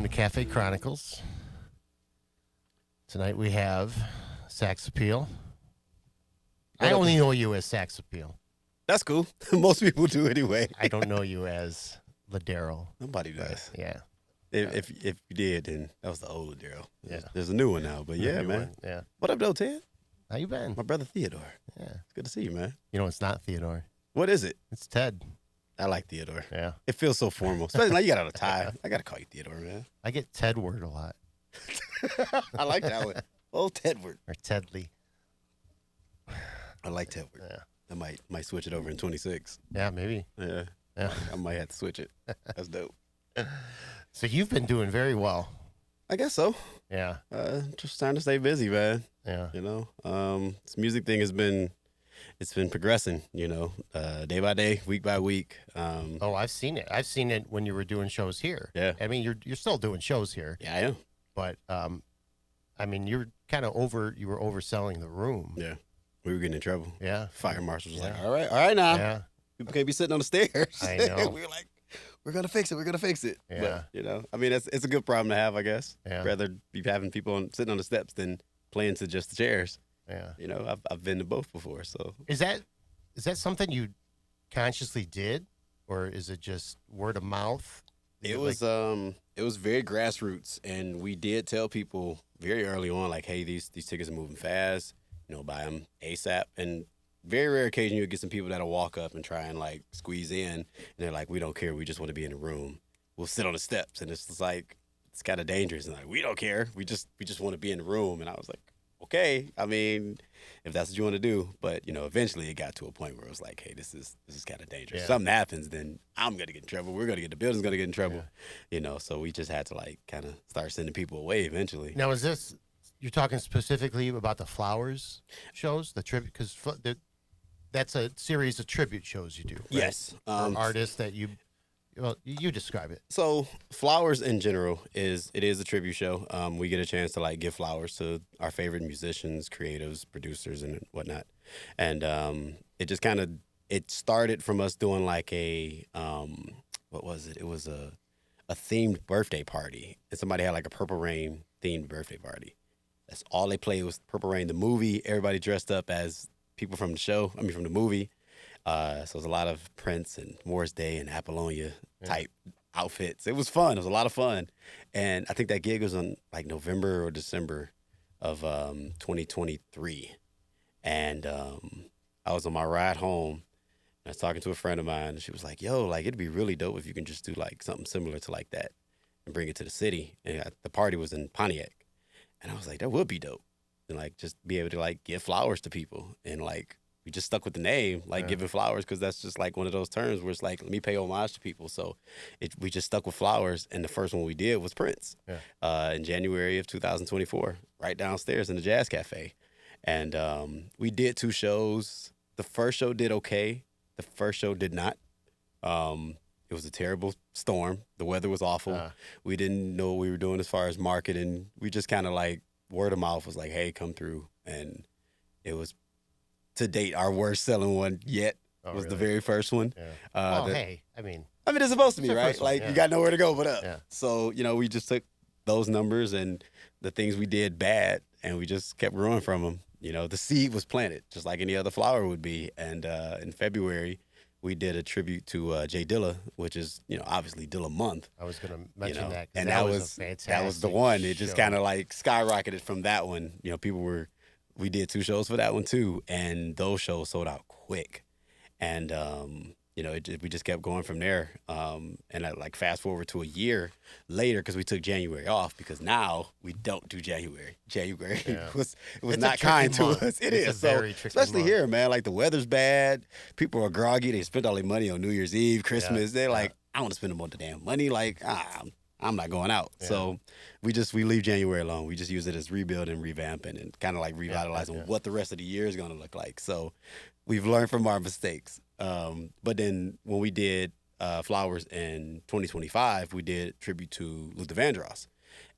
to Cafe Chronicles. Tonight we have Saxappeal. I only know you as Saxappeal. That's cool. Most people do anyway. I don't know you as Ladero. Nobody does. Yeah. If you did, then that was the old Ladero. Yeah. There's a new one now, but yeah, New man. one, yeah. What up, though, Ted? How you been? My brother Theodore. Yeah. It's good to see you, man. You know, it's not Theodore. What is it? It's Ted. I like Theodore. Yeah. It feels so formal. Especially now you got out a tie. I got to call you Theodore, man. I get Ted word a lot. I like that one. Oh, Tedward. Or Tedley. I like Tedward. Yeah. I might switch it over in 26. Yeah, maybe. Yeah. Yeah. I might have to switch it. That's dope. So you've been doing very well. I guess so. Yeah. Just trying to stay busy, man. Yeah. You know, this music thing has been progressing, you know, day by day, week by week. Oh, I've seen it. I've seen it when you were doing shows here. Yeah. I mean, you're still doing shows here. Yeah, I am. But I mean, you're kind of you were overselling the room. Yeah. We were getting in trouble. Yeah. Fire marshal was Yeah. like, all right now. Yeah. People can't be sitting on the stairs. I know. We were like, we're going to fix it. Yeah. But, you know, I mean, it's a good problem to have, I guess. Yeah. Rather be having people sitting on the steps than playing to just the chairs. Yeah. You know, I've been to both before, so. Is that something consciously did, or is it just word of mouth? It was very grassroots, and we did tell people very early on, like, hey, these tickets are moving fast, you know, buy them ASAP. And very rare occasion you'll get some people that'll walk up and try and like squeeze in, and they're like, we don't care, we just want to be in the room. We'll sit on the steps, and it's just like, it's kind of dangerous. And like, we don't care, we just want to be in the room. And I was like, okay, I mean, if that's what you want to do. But, you know, eventually it got to a point where it was like, hey, this is kind of dangerous. Yeah. If something happens, then I'm going to get in trouble. The building's going to get in trouble. Yeah. You know, so we just had to like kind of start sending people away eventually. Now, you're talking specifically about the Flowers shows, the tribute, because that's a series of tribute shows you do, right? Yes. For artists that you describe it. So Flowers in general is a tribute show. We get a chance to like give flowers to our favorite musicians, creatives, producers, and whatnot. And it just kind of, it started from us doing like a, what was it? It was a themed birthday party. And somebody had like a Purple Rain themed birthday party. That's all they played was Purple Rain, the movie. Everybody dressed up as people from the movie. So it was a lot of Prince and Morris Day and Apollonia type outfits. It was fun. It was a lot of fun. And I think that gig was on like November or December of 2023. And I was on my ride home, and I was talking to a friend of mine, and she was like, yo, like it'd be really dope if you can just do like something similar to like that and bring it to the city. And the party was in Pontiac. And I was like, that would be dope. And like just be able to like give flowers to people. And like we just stuck with the name, like giving flowers, because that's just like one of those terms where it's like, let me pay homage to people. So we just stuck with flowers. And the first one we did was Prince in January of 2024, right downstairs in the Jazz Cafe. And we did 2 shows. The first show did okay. The first show did not. It was a terrible storm. The weather was awful. We didn't know what we were doing as far as marketing. We just kind of like word of mouth was like, hey, come through. And it was, to date, our worst selling one yet. Was really? the very first one. Yeah. Hey, I mean, it's supposed to be, the right? first one, Like, you got nowhere to go but up. Yeah. So, you know, we just took those numbers and the things we did bad, and we just kept growing from them. You know, the seed was planted, just like any other flower would be. And in February, we did a tribute to Jay Dilla, which is, you know, obviously Dilla month. I was going to mention that. And that was a fantastic that was the one. It just show. kind of like skyrocketed from that one. You know, we did 2 shows for that one too, and those shows sold out quick. And you know, we just kept going from there. And I like fast forward to a year later, because we took January off, because now we don't do January. January was not kind to us. It's a very tricky especially month. here, man. Like the weather's bad. People are groggy. They spent all their money on New Year's Eve, Christmas. They're like, I want to spend more the damn money. Like, I'm not going out. Yeah. So we leave January alone. We just use it as rebuilding, revamping, and kind of like revitalizing what the rest of the year is going to look like. So we've learned from our mistakes. But then when we did Flowers in 2025, we did tribute to Luther Vandross.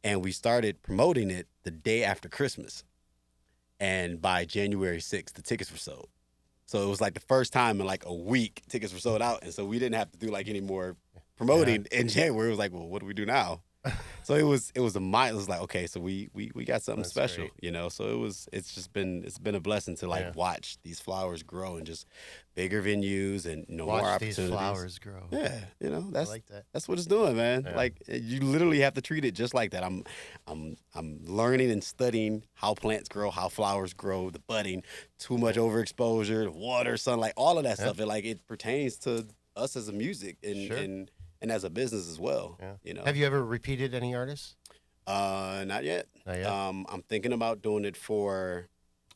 And we started promoting it the day after Christmas. And by January 6th, the tickets were sold. So it was like the first time in like a week tickets were sold out. And so we didn't have to do like any more promoting in January. It was like, well, what do we do now? So it was a mind. It was like, okay, so we got something That's special, great. you know. So it's been a blessing to like Yeah. watch these flowers grow and just bigger venues and more Watch these opportunities. flowers grow. Yeah, you know, I like that. that's what it's doing, man. Yeah. Like you literally have to treat it just like that. I'm learning and studying how plants grow, how flowers grow, the budding, too much overexposure, the water, sunlight, all of that Yeah. stuff. It pertains to us as a music Sure. and as a business as well. Yeah. You know. Have you ever repeated any artists? Not yet. Not yet? I'm thinking about doing it for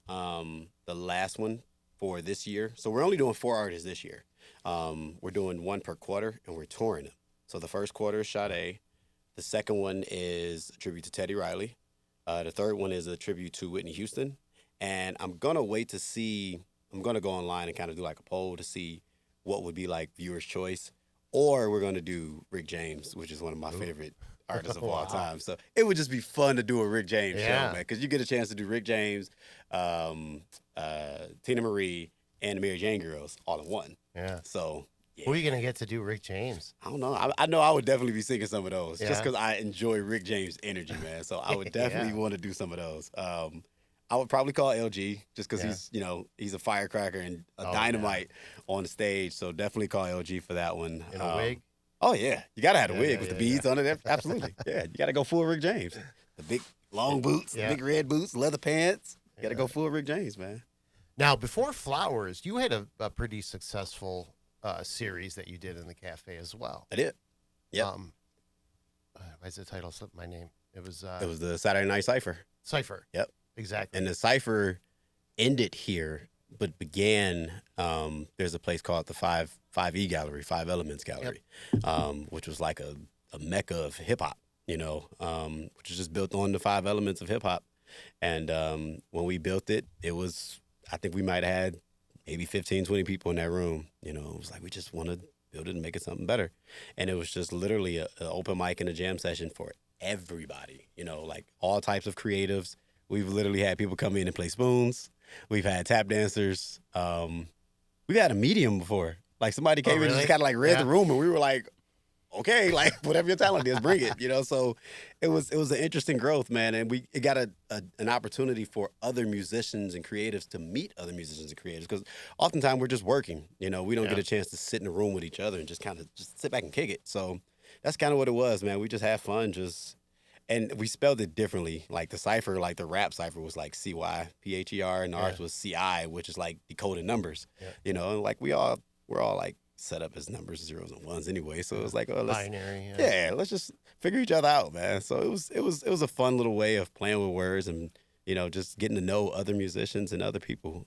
the last one for this year. So we're only doing 4 artists this year. We're doing one per quarter, and we're touring them. So the first quarter is Sade. The second one is a tribute to Teddy Riley. The third one is a tribute to Whitney Houston. And I'm going to wait to see, I'm going to go online and kind of do like a poll to see what would be like viewer's choice. Or we're going to do Rick James, which is one of my favorite artists of all Wow. time. So it would just be fun to do a Rick James Yeah. show, man, because you get a chance to do Rick James, Tina Marie, and the Mary Jane Girls all in one. Yeah. So yeah. Who are you going to get to do Rick James? I don't know. I know I would definitely be singing some of those just Yeah. because I enjoy Rick James' energy, man. So I would definitely Yeah. want to do some of those. I would probably call LG just because Yeah. he's a firecracker and a Oh, dynamite on the stage. So definitely call LG for that one. In a wig? Oh yeah, you gotta have a Yeah, wig yeah, with the yeah, beads on it. Absolutely, yeah. You gotta go full Rick James. The big long boots, Yeah. the big red boots, leather pants. You gotta Yeah. go full Rick James, man. Now, before Flowers, you had a pretty successful series that you did in the cafe as well. I did. Yep. Why is the title slip my name? It was It was the Saturday Night Cipher. Cipher. Yep. Exactly. And the cipher ended here, but began. There's a place called the 5E Gallery, 5 Elements Gallery, which was like a mecca of hip hop, which is just built on the 5 elements of hip hop. And when we built it, I think we might have had maybe 15, 20 people in that room. It was like, we just want to build it and make it something better. And it was just literally an open mic and a jam session for everybody, like all types of creatives. We've literally had people come in and play spoons. We've had tap dancers. We've had a medium before. Like somebody came in and really? just kind of like read the Yeah. room, and we were like, okay, like whatever your talent is, bring it. So it was an interesting growth, man, and it got an opportunity for other musicians and creatives to meet other musicians and creatives because oftentimes we're just working. We don't get a chance to sit in a room with each other and just kind of just sit back and kick it. So that's kind of what it was, man. We just had fun, and we spelled it differently. Like the cipher, like the rap cipher was like CYPHER, and ours was CI, which is like decoded numbers. Yeah. And like we're all like set up as numbers, zeros and ones anyway. So it was like, Binary. let's just figure each other out, man. So it was a fun little way of playing with words and just getting to know other musicians and other people.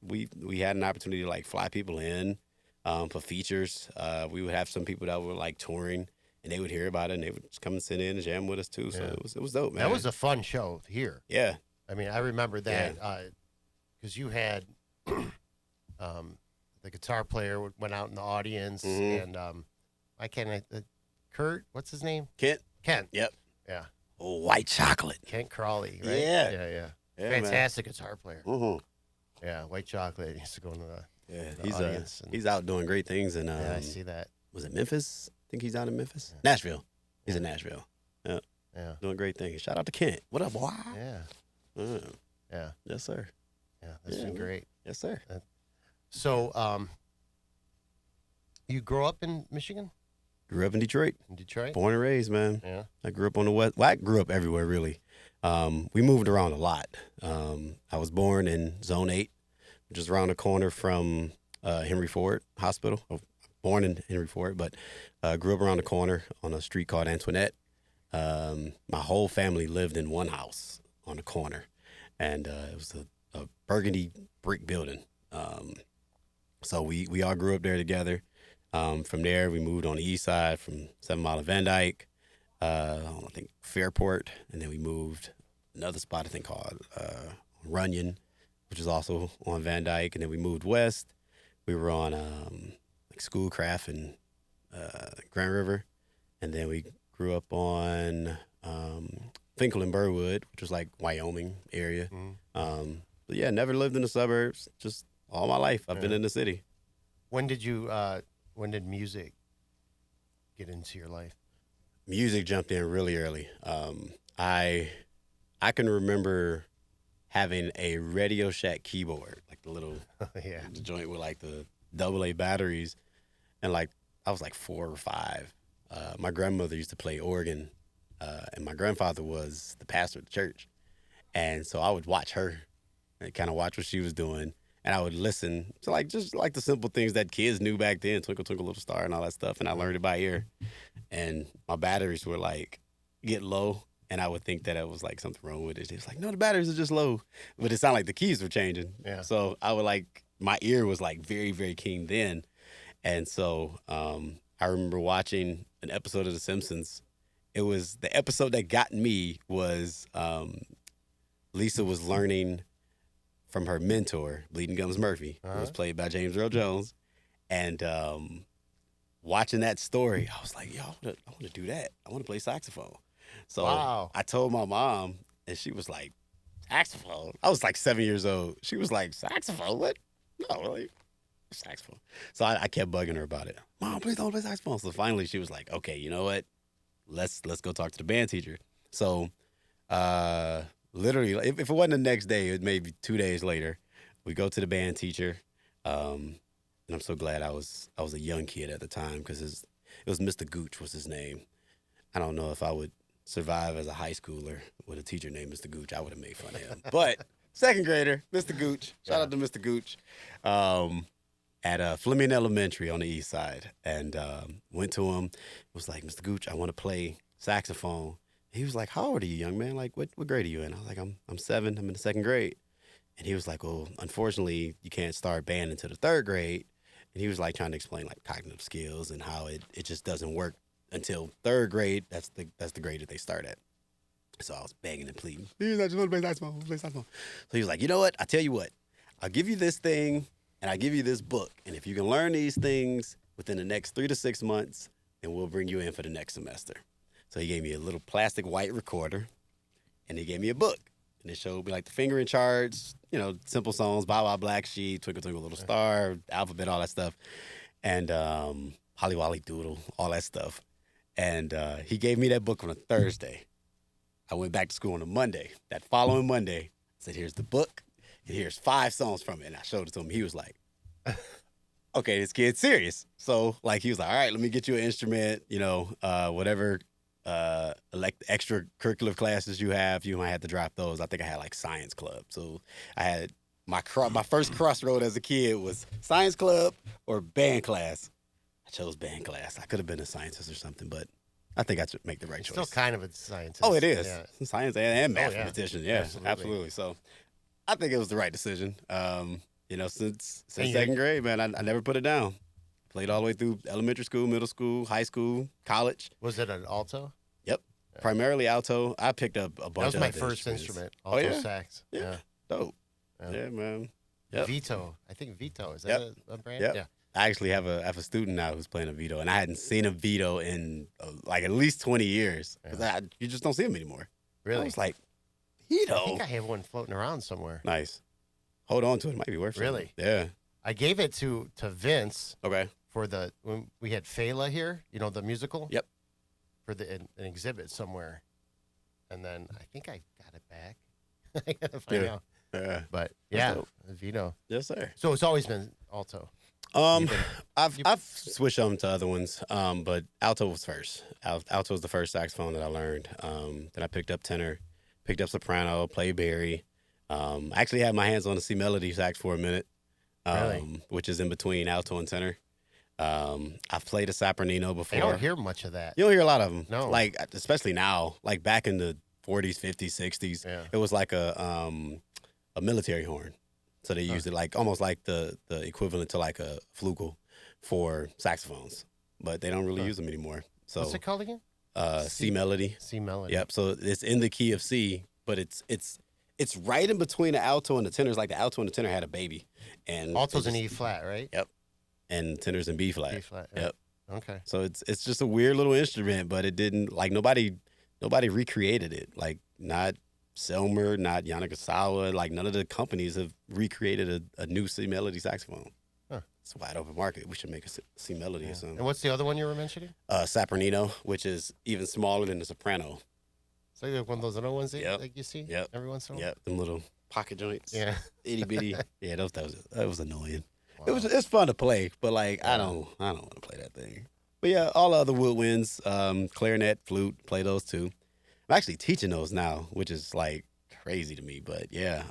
We had an opportunity to like fly people in for features. We would have some people that were like touring. And they would hear about it, and they would just come and sit in and jam with us too. So it was dope, man. That was a fun show here. Yeah. I mean, I remember that because you had the guitar player went out in the audience, and why can't I? Kurt, what's his name? Kent. Yeah. Oh, white chocolate. Kent Crawley, right? Yeah. Yeah, Fantastic guitar player. Mm-hmm. Yeah, white chocolate. He used to go into the he's audience. he's out doing great things. And Yeah, I see that. was it Memphis? I think he's out in Memphis. Nashville. He's in Nashville. Yeah. Doing great things. Shout out to Kent. What up, boy? Yeah. Yeah. Yes, sir. Yeah. That's been man. great. Yes, sir. So, you grew up in Michigan? Grew up in Detroit. In Detroit? Born and raised, man. Yeah. I grew up on the west. Well, I grew up everywhere, really. We moved around a lot. I was born in Zone 8, which is around the corner from Henry Ford Hospital. Born in Henry Ford, but grew up around the corner on a street called Antoinette. My whole family lived in one house on the corner, and it was a burgundy brick building. So we all grew up there together. From there, we moved on the east side from 7 Mile and Van Dyke, I think Fairport, and then we moved another spot I think called Runyon, which is also on Van Dyke, and then we moved west. We were on like Schoolcraft and Grand River, and then we grew up on Finkel and Burwood, which was like Wyoming area. But yeah, never lived in the suburbs. Just all my life, I've been in the city. When did music get into your life? music jumped in really early. I can remember having a Radio Shack keyboard, like the little Yeah. the joint with like the AA batteries, and like I was like 4 or 5. My grandmother used to play organ, and my grandfather was the pastor of the church, and so I would watch her and kind of watch what she was doing, and I would listen to like just like the simple things that kids knew back then, Twinkle Twinkle Little Star and all that stuff, and I learned it by ear. And my batteries were like get low, and I would think that it was like something wrong with it. It's like, no, the batteries are just low, but it sounded like the keys were changing. Yeah. So I would like my ear was like very very keen then, and so I remember watching an episode of The Simpsons. It was the episode that got me was Lisa was learning from her mentor, Bleeding Gums Murphy, who was played by James Earl Jones, and watching that story, I was like, yo, I want to do that. I want to play saxophone. So Wow. I told my mom, and she was like, saxophone? I was like 7 years old. She was like, saxophone? What? No, like, saxophone. So I kept bugging her about it. Mom, please don't play saxophone. So finally she was like, okay, you know what? Let's go talk to the band teacher. So literally, if it wasn't the next day, it may be 2 days later, we go to the band teacher. And I'm so glad I was a young kid at the time because it was Mr. Gooch was his name. I don't know if I would survive as a high schooler with a teacher named Mr. Gooch. I would have made fun of him. But second grader, Mr. Gooch. Shout out to Mr. Gooch. At Fleming Elementary on the east side. And went to him. Was like, Mr. Gooch, I want to play saxophone. He was like, how old are you, young man? Like, what grade are you in? I was like, I'm 7. I'm in the 2nd grade. And he was like, well, unfortunately, you can't start band until the 3rd grade. And he was like trying to explain like cognitive skills and how it just doesn't work until 3rd grade. That's the grade that they start at. So I was begging and pleading. Please, I just want to play saxophone. So he was like, you know what? I tell you what. I'll give you this thing and I'll give you this book. And if you can learn these things within the next 3 to 6 months, then we'll bring you in for the next semester. So he gave me a little plastic white recorder and he gave me a book. And it showed me like the fingering charts, simple songs, Bye Bye Black Sheep, Twinkle Twinkle Little Star, alphabet, all that stuff. And Holly Wolly Doodle, all that stuff. And he gave me that book on a Thursday. I went back to school on a Monday. That following Monday, I said, here's the book, and here's 5 songs from it. And I showed it to him. He was like, okay, this kid's serious. So, like, he was like, all right, let me get you an instrument, whatever extracurricular classes you have, you might have to drop those. I think I had like science club. So I had my first crossroad as a kid was science club or band class. I chose band class. I could have been a scientist or something, but I think I should make the right choice. Still kind of a scientist. Oh, it is. Yeah. Science and mathematician. Yeah, absolutely. So I think it was the right decision. Since 2nd grade, man, I never put it down. Played all the way through elementary school, middle school, high school, college. Was it an alto? Yep. Yeah. Primarily alto. I picked up a bunch of That was my first instrument, alto sax. Yeah. Dope. Yeah, man. Yep. Vito. I think Vito. Is that a brand? Yep. Yeah. I actually have a student now who's playing a Vito, and I hadn't seen a Vito in like at least 20 years. Because you just don't see them anymore. Really? I was like, Vito? I think I have one floating around somewhere. Nice. Hold on to it. It might be worth it. Really? Yeah. I gave it to Vince. Okay. For when we had Fela here, the musical. Yep. For an exhibit somewhere, and then I think I got it back. I gotta find out. Yeah. But Vito. Yes, sir. So it's always been alto. I've switched them to other ones, but alto was first. Alto was the first saxophone that I learned. Then I picked up tenor, picked up soprano, played Barry. I actually had my hands on the C melody sax for a minute, which is in between alto and tenor. I've played a sopranino before. I don't hear much of that. You don't hear a lot of them. No. Like, especially now, like back in the 40s, 50s, 60s, it was like a military horn. So they used it like almost like the equivalent to like a flugel for saxophones, but they don't really use them anymore. So what's it called again? C melody. C melody. Yep. So it's in the key of C, but it's right in between the alto and the tenor. It's like the alto and the tenor had a baby. And alto's in E flat, right? Yep. And tenors in B flat. B flat. Yeah. Yep. Okay. So it's just a weird little instrument, but it didn't like nobody recreated it. Like not Selmer, not Yanagisawa, like none of the companies have recreated a new C melody saxophone. Huh. it's a wide open market. We should make a C melody or something. And what's the other one you were mentioning? Sopranino, which is even smaller than the soprano. So like one of those little ones that Yep. like you see Yep. every once in a while? Yep, them little pocket joints. Yeah. Itty bitty. Yeah, that was annoying. Wow. It's fun to play, but like I don't want to play that thing. But yeah, all the other woodwinds, clarinet, flute, play those too. I'm actually teaching those now, which is like crazy to me. But yeah,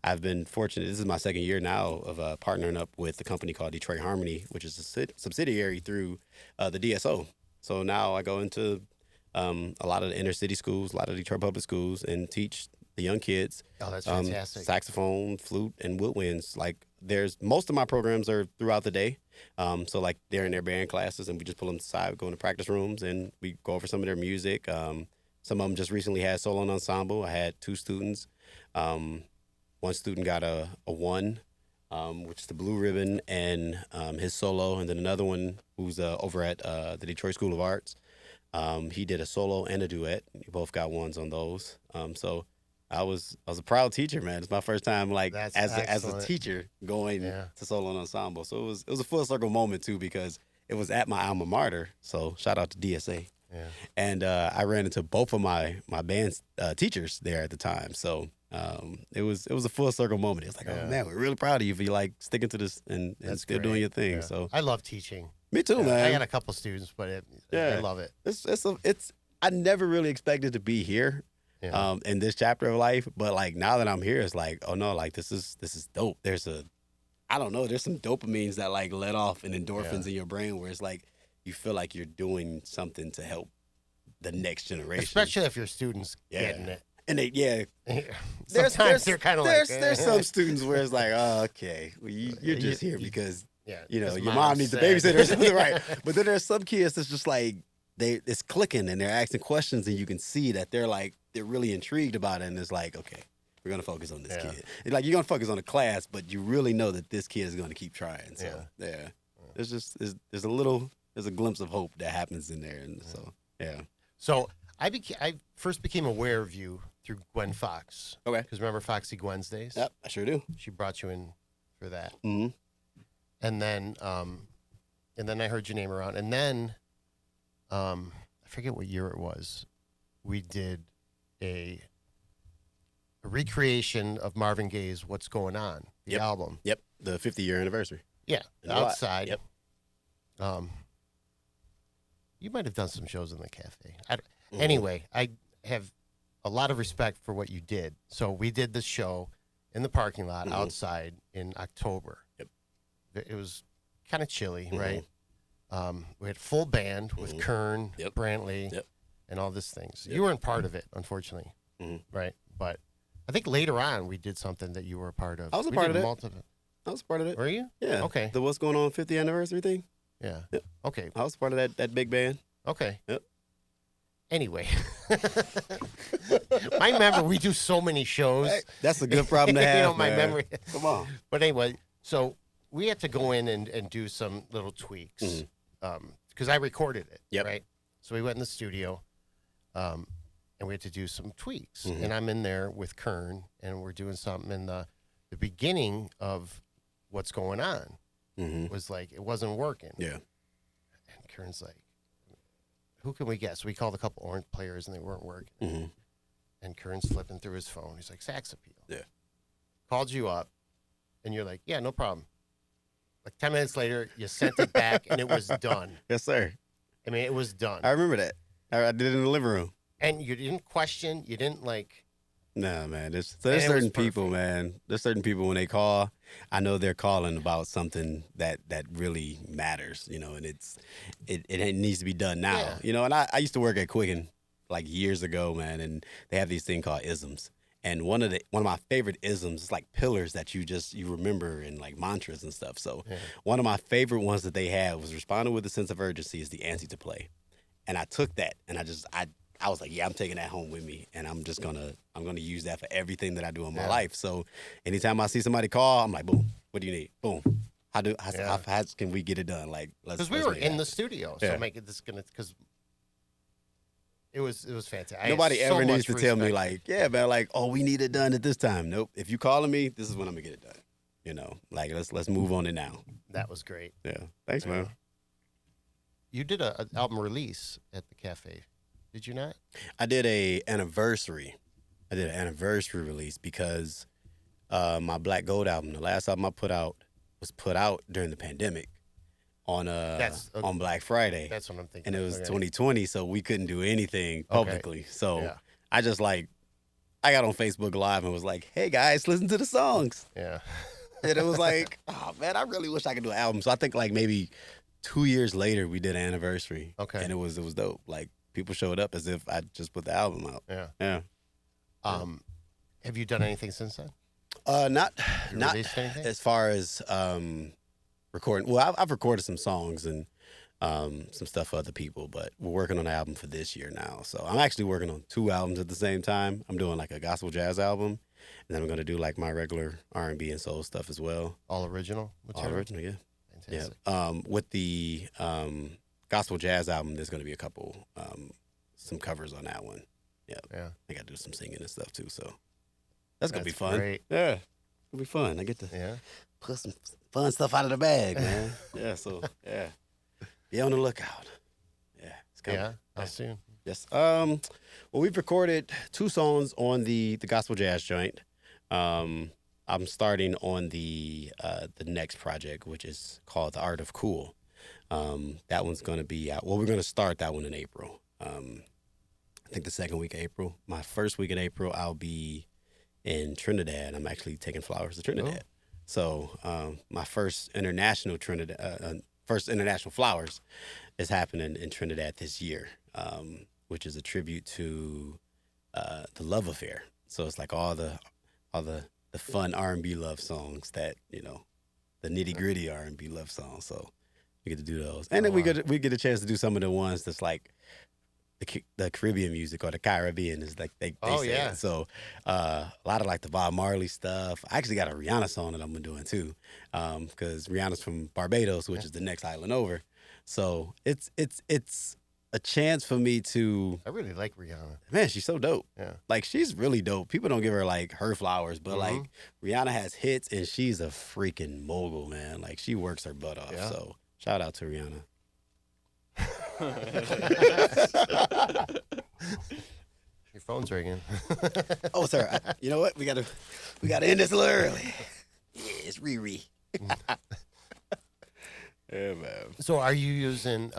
I've been fortunate. This is my second year now of partnering up with a company called Detroit Harmony, which is a subsidiary through the DSO. So now I go into a lot of the inner city schools, a lot of Detroit public schools, and teach the young kids. Oh, that's fantastic. Saxophone, flute, and woodwinds. Like most of my programs are throughout the day. So like they're in their band classes, and we just pull them aside, go into practice rooms, and we go over some of their music. Some of them just recently had solo and ensemble. I had 2 students. One student got a 1, which is the blue ribbon, and his solo, and then another one who's over at the Detroit School of Arts. He did a solo and a duet. We both got 1s on those. So I was a proud teacher, man. It's my first time as a teacher going to solo and ensemble. So it was a full circle moment too, because it was at my alma mater. So shout out to DSA. Yeah. And I ran into both of my band teachers there at the time. So it was a full circle moment. It's like, oh man, we're really proud of you for like sticking to this and still doing your thing. Yeah. So I love teaching. Me too, man. I got a couple students, but I love it. It's I never really expected to be here. Yeah. In this chapter of life, but like now that I'm here, it's like, oh no, like this is dope. There's some dopamines that like let off and endorphins in your brain where it's like you feel like you're doing something to help the next generation, especially if your students getting it. And sometimes they're kind of like there's some students where it's like, oh, okay, well, you're just here because your mom needs a babysitter or something, right? But then there's some kids that's just like it's clicking and they're asking questions and you can see that they're really intrigued about it, and it's like, okay, we're gonna focus on this kid. It's like you're gonna focus on the class, but you really know that this kid is gonna keep trying. So there's a glimpse of hope that happens in there, and so yeah. So I first became aware of you through Gwen Fox. Okay. Because remember Foxy Wednesdays? Yep, I sure do. She brought you in for that. Mm-hmm. And then I heard your name around, and then I forget what year it was. We did a recreation of Marvin Gaye's "What's Going On," the album. Yep, the 50-year anniversary. Yeah, outside. Yep. You might have done some shows in the cafe. Anyway, I have a lot of respect for what you did. So we did this show in the parking lot outside in October. Yep. It was kind of chilly, right? We had full band with Kern, Brantley, and all these things. You weren't part of it, unfortunately, right? But I think later on we did something that you were a part of. I was a part of it. I was a part of it. Were you? Yeah. Okay. The What's Going On 50th anniversary thing? Yeah. Yep. Okay. I was part of that big band. Okay. Yep. Anyway, my memory, we do so many shows. Hey, that's a good problem to have. My memory. Come on. But anyway, so we had to go in and do some little tweaks because I recorded it, right? So we went in the studio and we had to do some tweaks. And I'm in there with Kern, and we're doing something in the beginning of What's Going On. Was like, it wasn't working. Yeah. And Kern's like, who can we guess? We called a couple orange players and they weren't working. And Kern's flipping through his phone. He's like, Saxappeal. Yeah. Called you up and you're like, yeah, no problem. Like 10 minutes later, you sent it back and it was done. Yes, sir. I mean, it was done. I remember that. I did it in the living room. And you didn't question. You didn't like. Nah, man. There's certain people, man. There's certain people when they call, I know they're calling about something that really matters, and it needs to be done now, And I used to work at Quicken like years ago, man, and they have these thing called isms. And one of my favorite isms is like pillars that you remember and like mantras and stuff. So one of my favorite ones that they had was responding with a sense of urgency is the answer to play. And I took that and I was like, yeah, I'm taking that home with me, and I'm gonna use that for everything that I do in my life. So, anytime I see somebody call, I'm like, boom, what do you need? Boom, how can we get it done? Like, because we were in the studio, so make it this because it was fantastic. Nobody ever needs to tell me like, yeah, man, like, oh, we need it done at this time. Nope. If you calling me, this is when I'm gonna get it done. Like let's move on it now. That was great. Yeah. Thanks, man. You did an album release at the cafe, did you not? I did an anniversary release because my Black Gold album, the last album I put out, was put out during the pandemic on Black Friday. That's what I'm thinking. And it was 2020, so we couldn't do anything publicly. So I just I got on Facebook Live and was like, "Hey guys, listen to the songs." Yeah. And it was like, oh man, I really wish I could do an album. So I think like maybe 2 years later we did an anniversary. Okay. And it was dope. Like people showed up as if I just put the album out. Yeah. Yeah. Have you done anything since then? Not anything? as far as recording. Well, I've recorded some songs and some stuff for other people, but we're working on an album for this year now. So I'm actually working on 2 albums at the same time. I'm doing like a gospel jazz album, and then I'm going to do like my regular R&B and soul stuff as well. All original material? All original, yeah. Fantastic. Yeah. With the gospel jazz album, there's going to be a couple, some covers on that one. Yeah. Yeah. I got to do some singing and stuff too, so that's going to be fun. Great. Yeah. It'll be fun. I get to put some fun stuff out of the bag, man. Yeah, so, yeah. Be on the lookout. Yeah, it's coming. Yeah, how soon? Yes. Well, we've recorded 2 songs on the gospel jazz joint. I'm starting on the next project, which is called The Art of Cool. That one's going to be out. Well, we're going to start that one in April. I think the second week of April. My first week in April, I'll be in Trinidad. I'm actually taking flowers to Trinidad. Oh. So my first international flowers is happening in Trinidad this year, which is a tribute to the love affair. So it's like all the fun R&B love songs that, you know, the nitty gritty R&B love songs. So we get to do those, and then we get a chance to do some of the ones that's like the Caribbean music or the Caribbean is like they say it. So a lot of like the Bob Marley stuff. I actually got a Rihanna song that I'm doing too, because Rihanna's from Barbados, which is the next island over. So it's a chance for me to. I really like Rihanna. Man, she's so dope. Yeah, like she's really dope. People don't give her like her flowers, but like Rihanna has hits and she's a freaking mogul, man. Like she works her butt off. Yeah. So shout out to Rihanna. Your phone's ringing. Oh, sir. You know what? We gotta end this a little early. Yeah, it's Riri. Yeah, man. So, are you using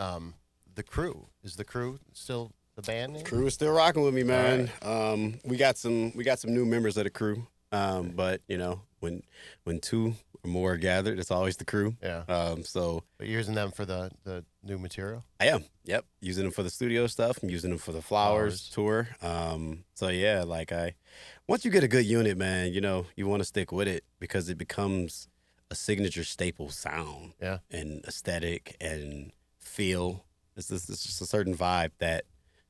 the crew? Is the crew still the band name? Crew is still rocking with me, man. Right. We got some new members of the crew. But you know, when 2 or more are gathered, it's always the crew. Yeah. So. But you're using them for the new material? I am. Yep. Using them for the studio stuff. I'm using them for the flowers tour. So yeah, like once you get a good unit, man, you know, you want to stick with it because it becomes a signature staple sound. Yeah. And aesthetic and feel. It's just a certain vibe that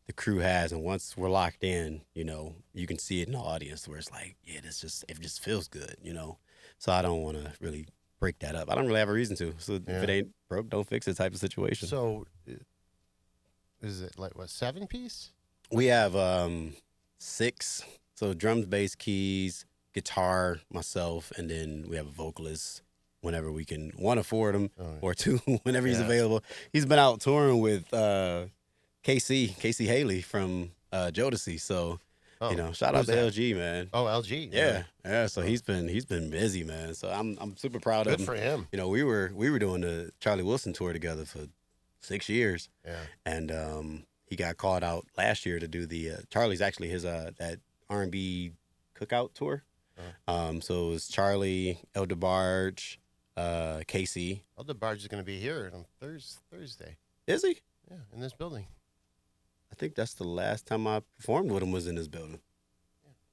the crew has, and once we're locked in, you know, you can see it in the audience where it's like, yeah, it just feels good, you know. So I don't want to really break that up. I don't really have a reason to. So if it ain't broke, don't fix it type of situation. So is it like what, 7-piece? We have 6. So drums, bass, keys, guitar, myself, and then we have a vocalist whenever we can. 1 or 4 of them, or 2 whenever he's available. He's been out touring with Casey Haley from Jodeci. So you know, shout out to LG, man. Oh, LG. Yeah. So he's been busy, man. So I'm super proud of him. Good for him. You know, we were doing the Charlie Wilson tour together for 6 years. Yeah. And he got called out last year to do the Charlie's actually his that R&B cookout tour. So it was Charlie, El DeBarge, Casey. El DeBarge is going to be here on Thursday. Is he? Yeah, in this building. I think that's the last time I performed with him was in this building.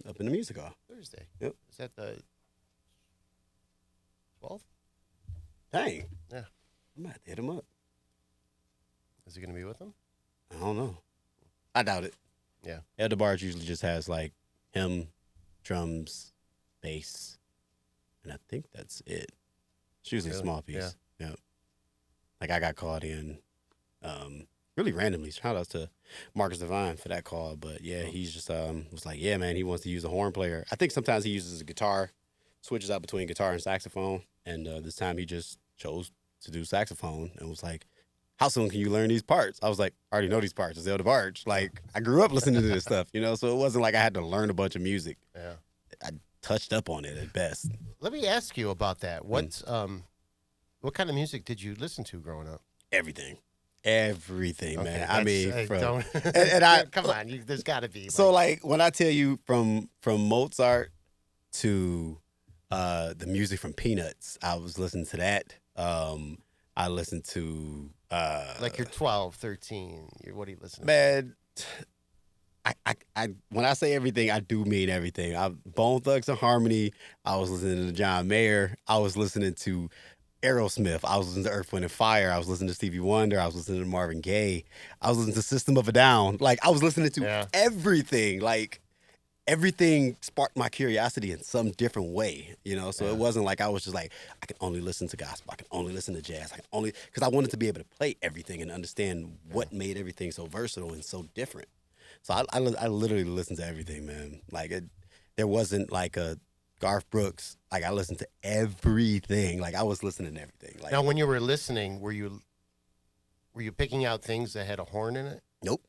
Yeah. Up in the music hall. Thursday. Yep. Is that the 12th? Dang. Yeah. I might have to hit him up. Is he going to be with them? I don't know. I doubt it. Yeah. El DeBarge usually just has like him, drums, bass, and I think that's it. It's usually a small piece. Yeah. Like I got called in really randomly. Shout out to Marcus Devine for that call. But yeah, he's just was like, yeah, man, he wants to use a horn player. I think sometimes he uses a guitar, switches out between guitar and saxophone. And this time he just chose to do saxophone and was like, how soon can you learn these parts? I was like, I already know these parts. It's Elder Barge. Like, I grew up listening to this stuff, you know? So it wasn't like I had to learn a bunch of music. Yeah. I touched up on it at best. Let me ask you about that. What kind of music did you listen to growing up? Everything, man. I mean, come on, there's got to be. So, like, when I tell you from Mozart to the music from Peanuts, I was listening to that. I listened to like you're 12, 13. What are you listening to? Man, I when I say everything, I do mean everything. Bone Thugs and Harmony. I was listening to John Mayer. I was listening to Aerosmith. I was listening to Earth, Wind and Fire. I was listening to Stevie Wonder. I was listening to Marvin Gaye. I was listening to System of a Down. Like, I was listening to everything. Like, everything sparked my curiosity in some different way, you know? So it wasn't like I was just like, I can only listen to gospel. I can only listen to jazz. Because I wanted to be able to play everything and understand what made everything so versatile and so different. So I literally listened to everything, man. Like, there wasn't like a Garth Brooks. Like, I listened to everything. Like, I was listening to everything. Like, now, when you were listening, were you picking out things that had a horn in it? Nope.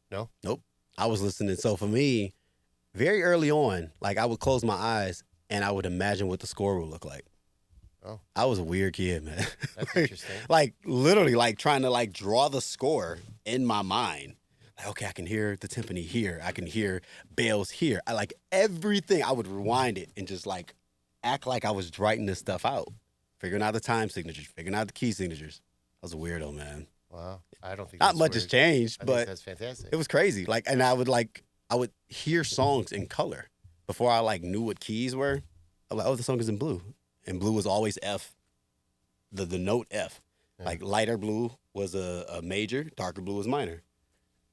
No? Nope. I was listening. So for me, very early on, like, I would close my eyes and I would imagine what the score would look like. Oh. I was a weird kid, man. That's interesting. Like, literally, like, trying to, like, draw the score in my mind. Like, okay, I can hear the timpani here. I can hear bells here. I like everything. I would rewind it and just, like, act like I was writing this stuff out. Figuring out the time signatures, figuring out the key signatures. I was a weirdo, man. Wow. I don't think not much has changed, but that's fantastic. It was crazy. Like, and I would hear songs in color before I, like, knew what keys were. I'm like, oh, the song is in blue. And blue was always F, the note F. Yeah. Like, lighter blue was a major, darker blue was minor.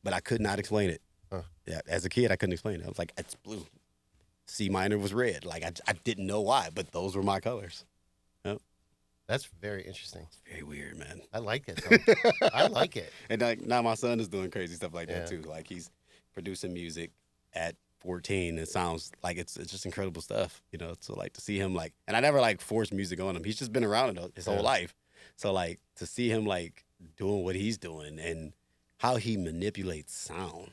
But I could not explain it. Huh. Yeah, as a kid, I couldn't explain it. I was like, it's blue. C minor was red. Like, I didn't know why, but those were my colors. Yep. That's very interesting. It's very weird, man. I like it, though. I like it. And, like, now my son is doing crazy stuff like that, too. Like, he's producing music at 14. It sounds like it's just incredible stuff, you know? So, like, to see him, like, and I never, like, forced music on him. He's just been around it his whole life. So, like, to see him, like, doing what he's doing and how he manipulates sound.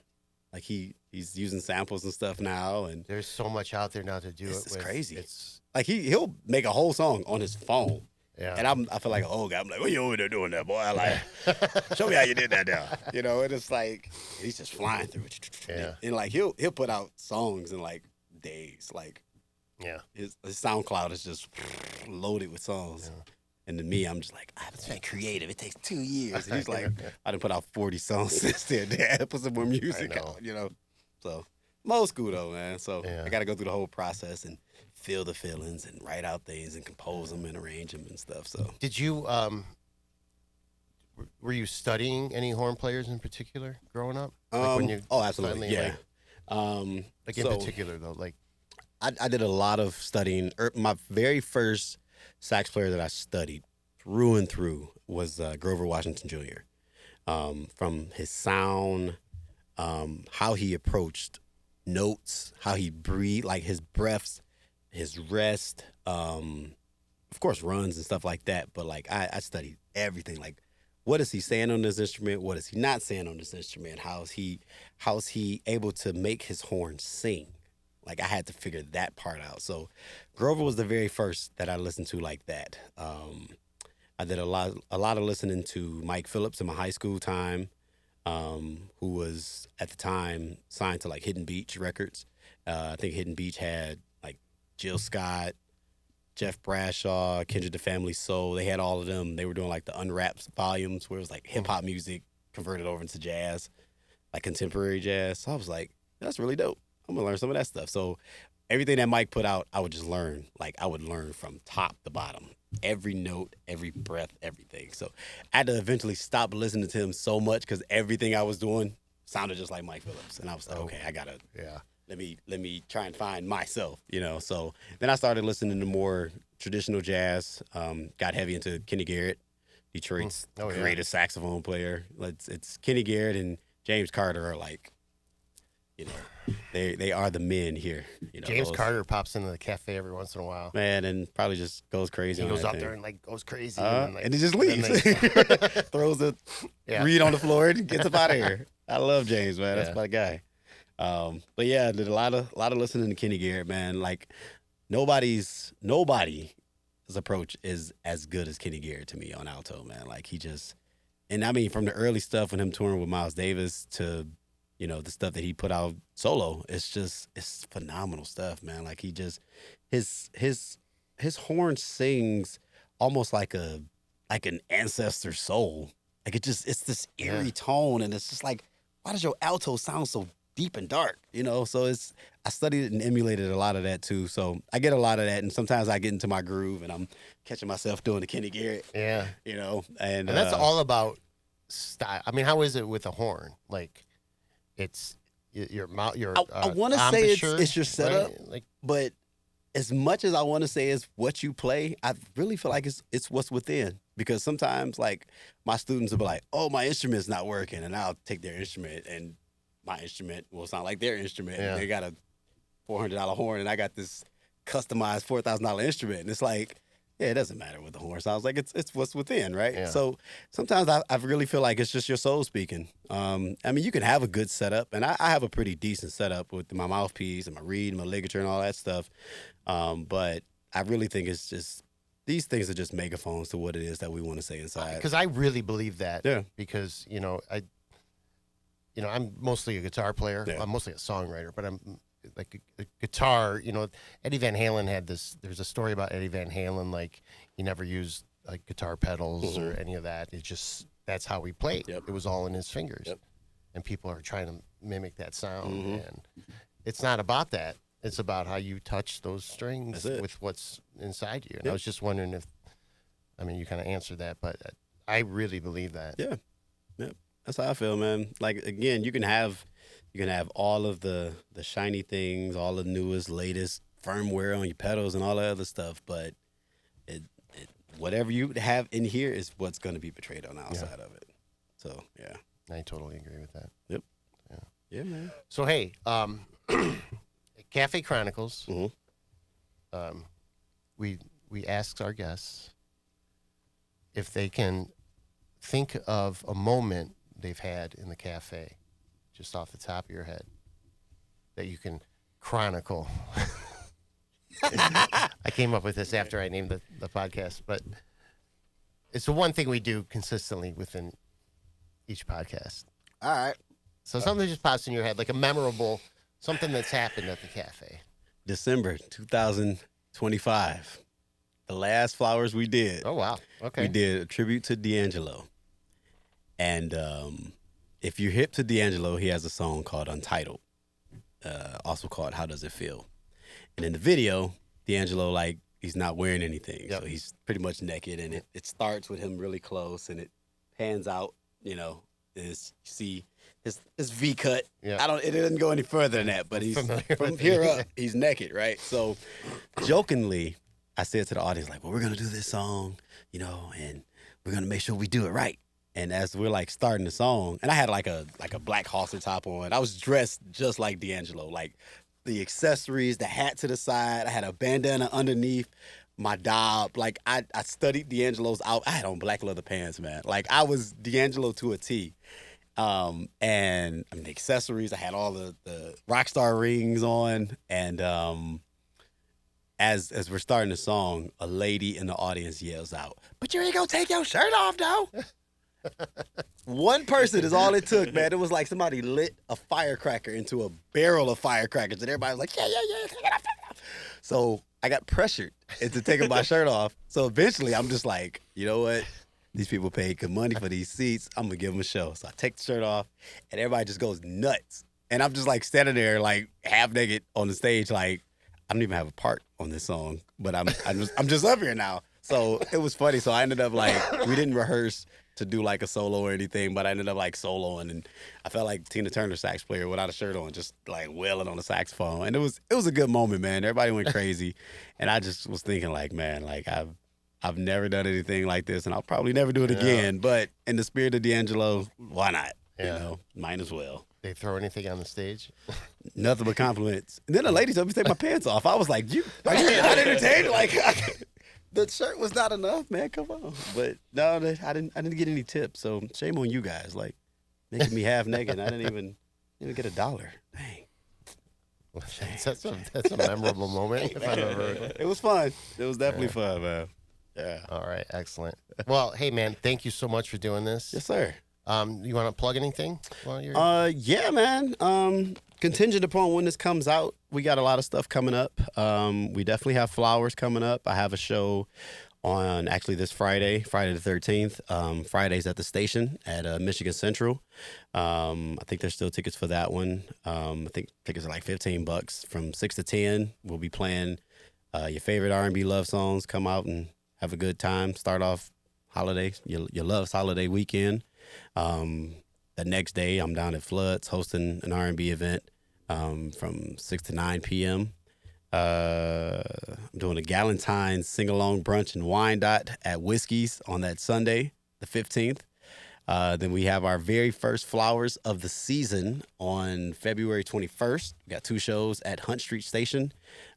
Like, he's using samples and stuff now. And there's so much out there now to do it with. It's crazy. It's like he'll make a whole song on his phone. Yeah. And I feel like an old guy. I'm like, what you over there doing that, boy? I like, show me how you did that now. You know, and it's like, he's just flying through it. Yeah. And like, he'll put out songs in like days. Like, yeah, his SoundCloud is just loaded with songs. Yeah. And to me, I'm just like, I have to be creative. It takes 2 years. And he's like, I done put out 40 songs since then. Dad, put some more music out, you know? So, I'm old school, though, man. So, I got to go through the whole process and feel the feelings and write out things and compose them and arrange them and stuff. So, did you, were you studying any horn players in particular growing up? Like when you absolutely, yeah. Like in particular, though, like. I did a lot of studying. My very first sax player that I studied through and through was Grover Washington Jr. From his sound, how he approached notes, how he breathed, like his breaths, his rest, of course runs and stuff like that. But like I studied everything. Like, what is he saying on this instrument? What is he not saying on this instrument? How's he able to make his horn sing? Like, I had to figure that part out. So Grover was the very first that I listened to like that. I did a lot of listening to Mike Phillips in my high school time, who was at the time signed to like Hidden Beach Records. I think Hidden Beach had like Jill Scott, Jeff Brashaw, Kindred the Family Soul. They had all of them. They were doing like the Unwrapped volumes where it was like hip hop music converted over into jazz, like contemporary jazz. So I was like, that's really dope. I'm going to learn some of that stuff. So everything that Mike put out, I would just learn. Like, I would learn from top to bottom. Every note, every breath, everything. So I had to eventually stop listening to him so much because everything I was doing sounded just like Mike Phillips. And I was like, okay, I got to, let me try and find myself, you know. So then I started listening to more traditional jazz, got heavy into Kenny Garrett, Detroit's greatest saxophone player. It's Kenny Garrett and James Carter are like You know, they are the men here. You know, James Carter pops into the cafe every once in a while. Man, and probably just goes crazy. He on goes that out thing. there and like goes crazy, and he just leaves. Throws the reed on the floor and gets up out of here. I love James, man. That's my guy. But yeah, did a lot of listening to Kenny Garrett, man. Like nobody's approach is as good as Kenny Garrett to me on alto, man. Like he just, and I mean from the early stuff when him touring with Miles Davis to, you know, the stuff that he put out solo, it's phenomenal stuff, man. Like he just his horn sings almost like an ancestor soul. Like it's this eerie tone, and it's just like, why does your alto sound so deep and dark? You know, so I studied it and emulated a lot of that too. So I get a lot of that, and sometimes I get into my groove and I'm catching myself doing the Kenny Garrett. Yeah. You know, and that's all about style. I mean, how is it with a horn? Like it's your mouth. I want to say it's your setup, right? Like, but as much as I want to say it's what you play, I really feel like it's what's within. Because sometimes, like, my students will be like, "Oh, my instrument's not working," and I'll take their instrument, and my instrument will sound like their instrument. Yeah. And they got a $400 horn, and I got this customized $4,000 instrument, and it's like, yeah, it doesn't matter what the horn sounds like. It's what's within, right? Yeah. So sometimes I really feel like it's just your soul speaking. I mean, you can have a good setup, and I have a pretty decent setup with my mouthpiece and my reed and my ligature and all that stuff. But I really think it's just, these things are just megaphones to what it is that we want to say inside. Because I really believe that. Yeah. Because, I'm mostly a guitar player. Yeah. I'm mostly a songwriter, but I'm like a guitar, Eddie Van Halen had this, there's a story about Eddie Van Halen, like he never used like guitar pedals or any of that. It's just, that's how he played. Yep. It was all in his fingers. Yep. And people are trying to mimic that sound. And it's not about that. It's about how you touch those strings with what's inside you. And I was just wondering if, you kind of answered that, but I really believe that. Yeah. Yep. That's how I feel, man. Like, again, you can have all of the shiny things, all the newest, latest firmware on your pedals and all that other stuff, but whatever you have in here is what's going to be portrayed on the outside of it. So, yeah. I totally agree with that. Yep. Yeah, man. So, hey, Cafe Chronicles, we asked our guests if they can think of a moment they've had in the cafe, just off the top of your head, that you can chronicle. I came up with this after I named the podcast, but it's the one thing we do consistently within each podcast. All right. So something just pops in your head, like a memorable, something that's happened at the cafe. December 2025. The last flowers we did. Oh, wow. Okay. We did a tribute to D'Angelo. And if you're hip to D'Angelo, he has a song called Untitled, also called How Does It Feel? And in the video, D'Angelo, like, he's not wearing anything. Yep. So he's pretty much naked. And it starts with him really close, and it pans out, you see his V cut. Yep. It didn't go any further than that, but he's from here up, he's naked, right? So jokingly, I said to the audience, like, well, we're going to do this song, and we're going to make sure we do it right. And as we're like starting the song, and I had like a black halter top on. I was dressed just like D'Angelo, like the accessories, the hat to the side. I had a bandana underneath my dob. Like I studied D'Angelo's out. I had on black leather pants, man. Like I was D'Angelo to a T. And the accessories, I had all the rock star rings on. And as we're starting the song, a lady in the audience yells out, "But you ain't gonna take your shirt off, though." One person is all it took, man. It was like somebody lit a firecracker into a barrel of firecrackers, and everybody was like, yeah, take it off. So I got pressured into taking my shirt off. So eventually I'm just like, you know what? These people paid good money for these seats. I'm going to give them a show. So I take the shirt off, and everybody just goes nuts. And I'm just like standing there like half naked on the stage, like I don't even have a part on this song, but I'm just up here now. So it was funny. So I ended up like, we didn't rehearse to do like a solo or anything, but I ended up like soloing, and I felt like Tina Turner sax player without a shirt on, just like wailing on the saxophone. And it was a good moment, man. Everybody went crazy, and I just was thinking like, man, like I've never done anything like this, and I'll probably never do it again. But in the spirit of D'Angelo, why not? Might as well. They throw anything on the stage? Nothing but compliments. And then the lady told me to take my pants off. I was like, are you not entertained? Like, the shirt was not enough, man. Come on. But no, I didn't get any tips. So shame on you guys, like making me half naked. I didn't even get $1. Dang. That's a memorable moment. If I've ever heard one. It was fun. It was definitely fun, man. Yeah. All right. Excellent. Well, hey, man, thank you so much for doing this. Yes, sir. You want to plug anything while you're? Yeah, man. Contingent upon when this comes out, we got a lot of stuff coming up. We definitely have flowers coming up. I have a show on actually this Friday the 13th. Fridays at the station at Michigan Central. I think there's still tickets for that one. I think tickets are like $15 from 6 to 10. We'll be playing your favorite R&B love songs. Come out and have a good time. Start off holiday, your love's holiday weekend. The next day, I'm down at Floods hosting an R&B event from 6 to 9 p.m. I'm doing a Galentine's sing-along brunch and wine dot at Whiskey's on that Sunday, the 15th. Then we have our very first Flowers of the season on February 21st. We got 2 shows at Hunt Street Station,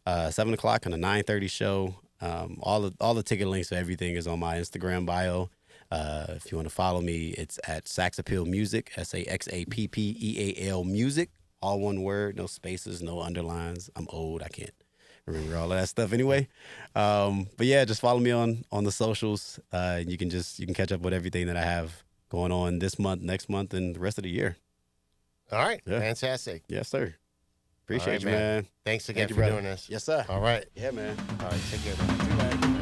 7 o'clock and a 9:30 show. All the ticket links for everything is on my Instagram bio. If you want to follow me, it's at Saxappeal Music, SAXAPPEAL Music, all one word, no spaces, no underlines. I'm old, I can't remember all of that stuff anyway. But yeah, just follow me on the socials. You can catch up with everything that I have going on this month, next month, and the rest of the year. All right, fantastic. Yes, sir. Appreciate you, man. man. Thanks again for doing this. Yes, sir. All right. Yeah, man. All right, take care. Too bad.